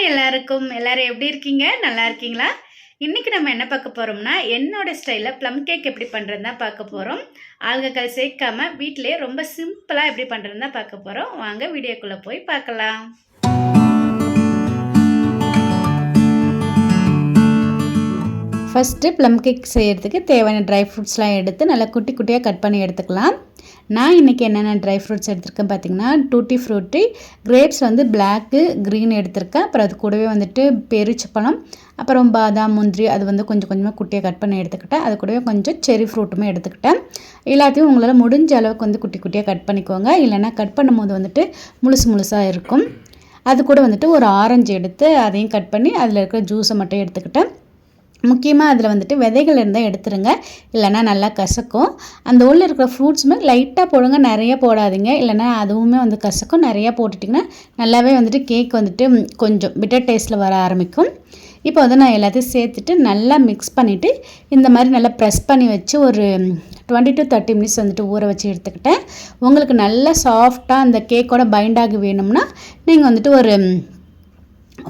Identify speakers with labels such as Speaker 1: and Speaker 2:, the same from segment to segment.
Speaker 1: எல்லாரும் எப்படி இருக்கீங்க? நல்லா இருக்கீங்களா? இன்னைக்கு நம்ம என்ன பார்க்க போறோம்னா, என்னோட ஸ்டைல்ல ப்ளம் கேக் எப்படி பண்றதுன்னு தான் பார்க்க போறோம். ஆல்கஹால் சேர்க்காம வீட்டிலேயே ரொம்ப சிம்பிளா எப்படி பண்றதுன்னு தான் பார்க்க போறோம். வாங்க வீடியோக்குள்ள போய் பார்க்கலாம். ஃபஸ்ட்டு ப்ளம் கேக் செய்கிறதுக்கு தேவையான ட்ரை ஃப்ரூட்ஸ்லாம் எடுத்து நல்லா குட்டி குட்டியாக கட் பண்ணி எடுத்துக்கலாம். நான் இன்றைக்கி என்னென்ன ட்ரை ஃப்ரூட்ஸ் எடுத்திருக்கேன் பார்த்திங்கன்னா, டூட்டி ஃப்ரூட்டி, கிரேப்ஸ் வந்து பிளாக்கு க்ரீன் எடுத்திருக்கேன். அப்புறம் அது கூடவே வந்துட்டு பேரிச்சப்பழம், அப்புறம் பாதாம், முந்திரி அது வந்து கொஞ்சம் கொஞ்சமாக குட்டியாக கட் பண்ணி எடுத்துக்கிட்டேன். அது கூடவே கொஞ்சம் செரி ஃப்ரூட்டுமே எடுத்துக்கிட்டேன். எல்லாத்தையும் உங்களால் முடிஞ்ச அளவுக்கு வந்து குட்டி குட்டியாக கட் பண்ணிக்கோங்க. இல்லைனா கட் பண்ணும்போது வந்துட்டு முழுசாக இருக்கும். அது கூட வந்துட்டு ஒரு ஆரஞ்சு எடுத்து அதையும் கட் பண்ணி அதில் இருக்கிற ஜூஸை மட்டும் எடுத்துக்கிட்டேன். முக்கியமாக அதில் வந்துட்டு விதைகள் இருந்தால் எடுத்துருங்க, இல்லைனா நல்லா கசக்கும். அந்த உள்ளே இருக்கிற ஃப்ரூட்ஸுமே லைட்டாக போடுங்க, நிறைய போடாதீங்க, இல்லைனா அதுவுமே வந்து கசக்கும். நிறையா போட்டுட்டிங்கன்னா நல்லாவே வந்துட்டு கேக் வந்துட்டு கொஞ்சம் பிட்டர் டேஸ்ட்டில் வர ஆரம்பிக்கும். இப்போ வந்து நான் எல்லாத்தையும் சேர்த்துட்டு நல்லா மிக்ஸ் பண்ணிவிட்டு இந்த மாதிரி நல்லா ப்ரெஸ் பண்ணி வச்சு ஒரு 20 to 30 மினிட்ஸ் வந்துட்டு ஊற வச்சு எடுத்துக்கிட்டேன். உங்களுக்கு நல்லா சாஃப்டாக அந்த கேக்கோட பைண்டாகி வேணும்னா நீங்கள் வந்துட்டு ஒரு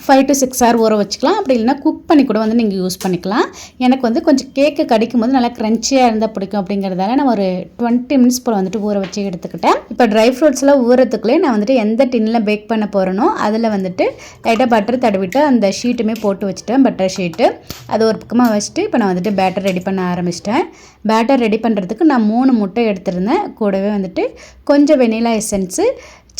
Speaker 1: 5 to 6 hours ஊற வச்சுக்கலாம். அப்படி இல்லைனா குக் பண்ணி கூட வந்து நீங்கள் யூஸ் பண்ணிக்கலாம். எனக்கு வந்து கொஞ்சம் கேக்கு கடிக்கும் போது நல்லா க்ரன்ச்சியாக இருந்தால் பிடிக்கும். அப்படிங்கிறதால நான் ஒரு 20 மினிட்ஸ் போல் வந்துட்டு ஊற வச்சு எடுத்துக்கிட்டேன். இப்போ ட்ரை ஃப்ரூட்ஸ்லாம் ஊறத்துக்குள்ளே நான் வந்துட்டு எந்த டின்னில் பேக் பண்ண போகிறேனோ அதில் வந்துட்டு லைட்டாக பட்டர் தடவிட்டு அந்த ஷீட்டுமே போட்டு வச்சுட்டேன், பட்டர் ஷீட்டு. அது ஒரு பக்கமாக வச்சுட்டு இப்போ நான் வந்துட்டு பேட்டர் ரெடி பண்ண ஆரம்பிச்சிட்டேன். பேட்டர் ரெடி பண்ணுறதுக்கு நான் 3 முட்டை எடுத்திருந்தேன். கூடவே வந்துட்டு கொஞ்சம் வெனிலா எசன்ஸு,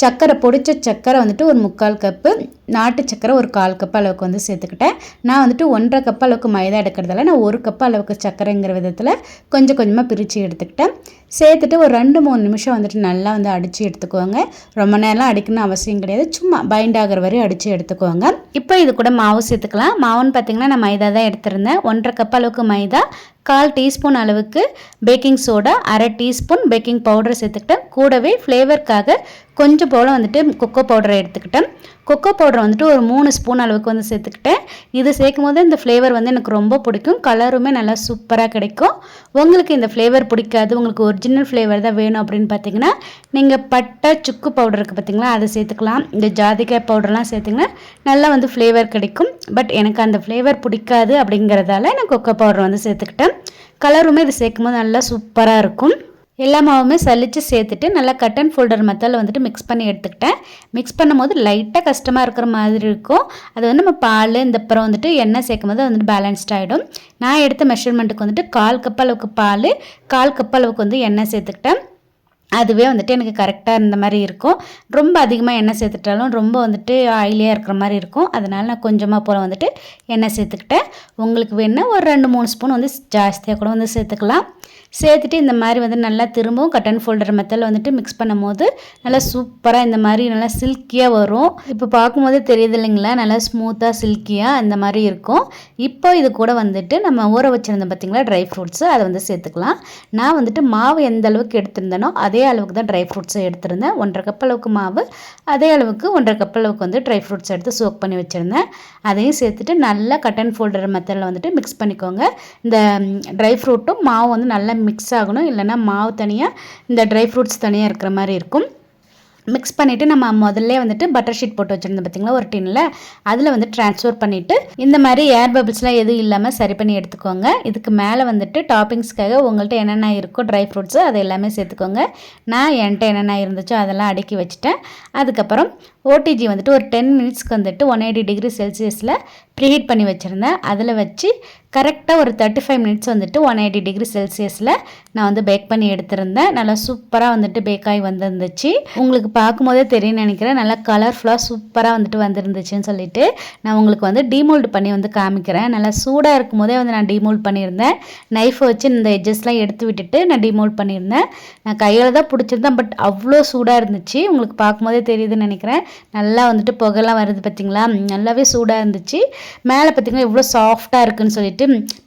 Speaker 1: சர்க்கரை, பொடிச்ச சர்க்கரை வந்துட்டு ஒரு 3/4 கப்பு, நாட்டு சர்க்கரை ஒரு 1/4 கப் அளவுக்கு வந்து சேர்த்துக்கிட்டேன். நான் வந்துட்டு 1.5 கப் அளவுக்கு மைதா எடுக்கிறதால நான் 1 கப் அளவுக்கு சர்க்கரைங்கிற விதத்தில் கொஞ்சம் கொஞ்சமாக பிரித்து எடுத்துக்கிட்டேன். சேர்த்துட்டு ஒரு 2-3 நிமிஷம் வந்துட்டு நல்லா வந்து அடித்து எடுத்துக்கோங்க. ரொம்ப நேரம் அடிக்கணும்னு அவசியம் கிடையாது, சும்மா பைண்ட் ஆகிற வரையும் அடித்து எடுத்துக்கோங்க. இப்போ இது கூட மாவு சேர்த்துக்கலாம். மாவுன்னு பார்த்திங்கன்னா நான் மைதா தான் எடுத்திருந்தேன். 1.5 கப் அளவுக்கு மைதா, 1/4 டீஸ்பூன் அளவுக்கு baking soda, 1/2 teaspoon baking powder சேர்த்துக்கிட்டேன். கூடவே ஃப்ளேவருக்காக கொஞ்சம் போல் வந்துட்டு கொக்கோ பவுடரை எடுத்துக்கிட்டேன். கொக்கோ பவுடர் வந்துட்டு ஒரு 3 ஸ்பூன் அளவுக்கு வந்து சேர்த்துக்கிட்டேன். இது சேர்க்கும் போது இந்த ஃப்ளேவர் வந்து எனக்கு ரொம்ப பிடிக்கும். கலருமே நல்லா சூப்பராக கிடைக்கும். உங்களுக்கு இந்த ஃப்ளேவர் பிடிக்காது, உங்களுக்கு ஒரிஜினல் ஃப்ளேவர் தான் வேணும் அப்படின்னு பார்த்தீங்கன்னா நீங்கள் பட்டை, சுக்கு பவுடர் இருக்குது பார்த்தீங்களா, அதை சேர்த்துக்கலாம். இந்த ஜாதிக்காய் பவுடர்லாம் சேர்த்திங்கன்னா நல்லா வந்து ஃப்ளேவர் கிடைக்கும். பட் எனக்கு அந்த ஃப்ளேவர் பிடிக்காது அப்படிங்கிறதால நான் கொக்கோ பவுடர் வந்து சேர்த்துக்கிட்டேன். கலருமே இது சேர்க்கும் போது நல்லா சூப்பராக இருக்கும். எல்லா மாவுமே சலித்து சேர்த்துட்டு நல்லா கட் அண்ட் ஃபோல்டர் மெத்தடில் வந்துட்டு மிக்ஸ் பண்ணி எடுத்துக்கிட்டேன். மிக்ஸ் பண்ணும்போது லைட்டாக கஷ்டமாக இருக்கிற மாதிரி இருக்கும். அது வந்து நம்ம பால் இந்த அப்புறம் வந்துட்டு எண்ணெய் சேர்க்கும் போது வந்துட்டு பேலன்ஸ்ட் ஆகிடும். நான் எடுத்த மெஷர்மெண்ட்டுக்கு வந்துட்டு 1/4 கப் அளவுக்கு பால், 1/4 கப் அளவுக்கு வந்து எண்ணெய் சேர்த்துக்கிட்டேன். அதுவே வந்துட்டு எனக்கு கரெக்டாக இருந்த மாதிரி இருக்கும். ரொம்ப அதிகமாக எண்ணெய் சேர்த்துட்டாலும் ரொம்ப வந்துட்டு ஆயிலியாக இருக்கிற மாதிரி இருக்கும். அதனால் நான் கொஞ்சமாக போல் வந்துட்டு எண்ணெய் சேர்த்துக்கிட்டேன். உங்களுக்கு வேணுன்னா ஒரு 2-3 ஸ்பூன் வந்து ஜாஸ்தியாக கூட வந்து சேர்த்துக்கலாம். சேர்த்துட்டு இந்த மாதிரி வந்து நல்லா திரும்பவும் கட் அண்ட் ஃபோல்டர் மெத்தடில் வந்துட்டு மிக்ஸ் பண்ணும் போது நல்லா சூப்பராக இந்த மாதிரி நல்லா சில்கியாக வரும். இப்போ பார்க்கும்போதே தெரியுது இல்லைங்களா, நல்லா ஸ்மூத்தாக சில்கியாக இந்த மாதிரி இருக்கும். இப்போ இது கூட வந்துட்டு நம்ம ஊற வச்சுருந்தோம் பார்த்திங்களா ட்ரை ஃப்ரூட்ஸு, அதை வந்து சேர்த்துக்கலாம். நான் வந்துட்டு மாவு எந்த அளவுக்கு எடுத்திருந்தேனோ அதே அளவுக்கு தான் ட்ரை ஃப்ரூட்ஸை எடுத்திருந்தேன். 1.5 கப் அளவுக்கு மாவு, அதே அளவுக்கு 1.5 கப் அளவுக்கு வந்து ட்ரை ஃப்ரூட்ஸ் எடுத்து சோக் பண்ணி வச்சுருந்தேன். அதையும் சேர்த்துட்டு நல்லா கட் அண்ட் ஃபோல்டர் மெத்தடில் வந்துட்டு மிக்ஸ் பண்ணிக்கோங்க. இந்த ட்ரை ஃப்ரூட்டும் மாவு வந்து நல்லா மிக்ஸ் ஆகணும், இல்லைனா மாவு தனியாக இந்த ட்ரை ஃப்ரூட்ஸ் தனியாக இருக்கிற மாதிரி இருக்கும். மிக்ஸ் பண்ணிவிட்டு நம்ம முதல்ல வந்துட்டு பட்டர் ஷீட் போட்டு வச்சுருந்தோம் பார்த்திங்களா ஒரு டின்னில், அதில் வந்து ட்ரான்ஸ்ஃபர் பண்ணிவிட்டு இந்த மாதிரி ஏர் பபிள்ஸ்லாம் எதுவும் இல்லாமல் சரி பண்ணி எடுத்துக்கோங்க. இதுக்கு மேலே வந்துட்டு டாப்பிங்ஸ்க்காக உங்கள்கிட்ட என்னென்ன இருக்கோ ட்ரை ஃப்ரூட்ஸு அதை எல்லாமே சேர்த்துக்கோங்க. நான் என்கிட்ட என்னென்ன இருந்துச்சோ அதெல்லாம் அடுக்கி வச்சுட்டேன். அதுக்கப்புறம் ஓடிஜி வந்துட்டு ஒரு 10 மினிட்ஸ்க்கு வந்துட்டு 180 டிகிரி செல்சியஸில் ப்ரீஹீட் பண்ணி வச்சுருந்தேன். அதில் வச்சு கரெக்டாக ஒரு 35 மினிட்ஸ் வந்துட்டு 180 டிகிரி செல்சியஸில் நான் வந்து பேக் பண்ணி எடுத்திருந்தேன். நல்லா சூப்பராக வந்துட்டு பேக் ஆகி வந்துருந்துச்சு. உங்களுக்கு பார்க்கும்போதே தெரியும்னு நினைக்கிறேன், நல்லா கலர்ஃபுல்லாக சூப்பராக வந்துட்டு வந்துருந்துச்சுன்னு சொல்லிட்டு நான் உங்களுக்கு வந்து டீமோல்டு பண்ணி வந்து காமிக்கிறேன். நல்லா சூடாக இருக்கும் போதே வந்து நான் டீமோல்ட் பண்ணியிருந்தேன். நைஃபை வச்சு இந்த எட்ஜஸ்லாம் எடுத்து விட்டுட்டு நான் டீமோல்ட் பண்ணியிருந்தேன். நான் கையில் தான் பிடிச்சிருந்தேன், பட் அவ்வளோ சூடாக இருந்துச்சு. உங்களுக்கு பார்க்கும்போதே தெரியுதுன்னு நினைக்கிறேன். நல்லா வந்துட்டு புகைலாம் வருது பார்த்திங்களா, நல்லாவே சூடாக இருந்துச்சு. மேலே பார்த்திங்கன்னா எவ்வளோ சாஃப்டாக இருக்குன்னு சொல்லிட்டு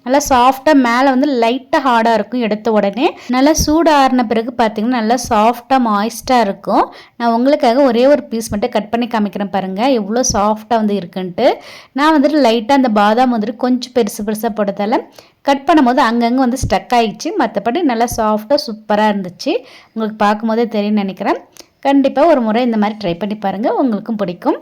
Speaker 1: நல்லா சாஃப்டாக மேலே வந்து லைட்டாக ஹார்டாக இருக்கும் எடுத்த உடனே. நல்லா சூடாறின பிறகு பார்த்திங்கன்னா நல்லா சாஃப்டாக மாய்ஸ்டாக இருக்கும். நான் உங்களுக்காக ஒரே ஒரு பீஸ் மட்டும் கட் பண்ணி காமிக்கிறேன் பாருங்கள், எவ்வளோ சாஃப்டாக வந்து இருக்குன்ட்டு. நான் வந்துட்டு லைட்டாக அந்த பாதாம் வந்துட்டு கொஞ்சம் பெருசாக போட்டதால் கட் பண்ணும்போது அங்கங்கே வந்து ஸ்டக் ஆகிடுச்சு. மற்றபடி நல்லா சாஃப்டாக சூப்பராக இருந்துச்சு. உங்களுக்கு பார்க்கும்போதே தெரியும்னு நினைக்கிறேன். கண்டிப்பாக ஒரு முறை இந்த மாதிரி ட்ரை பண்ணி பாருங்கள், உங்களுக்கும் பிடிக்கும்.